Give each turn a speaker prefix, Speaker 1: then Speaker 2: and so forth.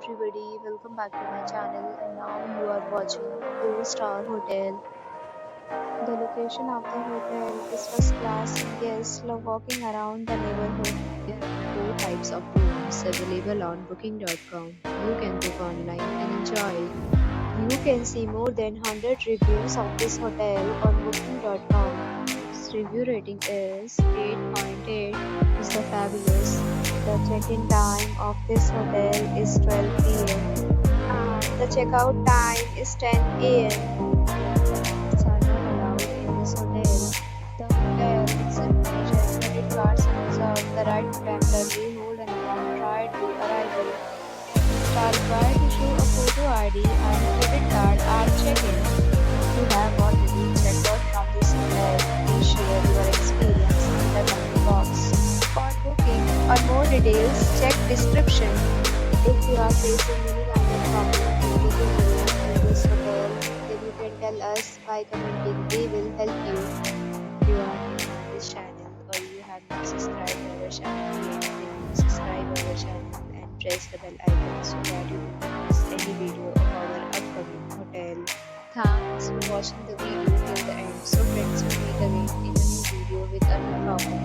Speaker 1: everybody, welcome back to my channel and now you are watching a 4-star hotel. The location of the hotel is first class and guests love walking around the neighborhood. There are 4 types of rooms available on booking.com. You can book online and enjoy it. You can see more than 100 reviews of this hotel on booking.com. Its review rating is 8.8, is the fabulous. The check-in time of this hotel is 12 p.m. and the checkout time is 10 a.m. Pets are not allowed in this hotel. The hotel accepts major credit cards and reserves the right to temporarily hold an amount prior to arrival. Guests are required to show a photo ID and a credit card at check-in. If you have already checked out from this hotel, please share your experience in the comment box. For booking or more details, check description. If you are facing any kind of problem in booking a room in this hotel, then you can tell us by commenting. We will help you. If you are new to this channel or you have not subscribed our channel yet, then please subscribe our channel and press the bell icon so that you don't miss any video of our upcoming hotel. Thanks for watching the video till the end. So friends, will meet again in a new video with a new topic.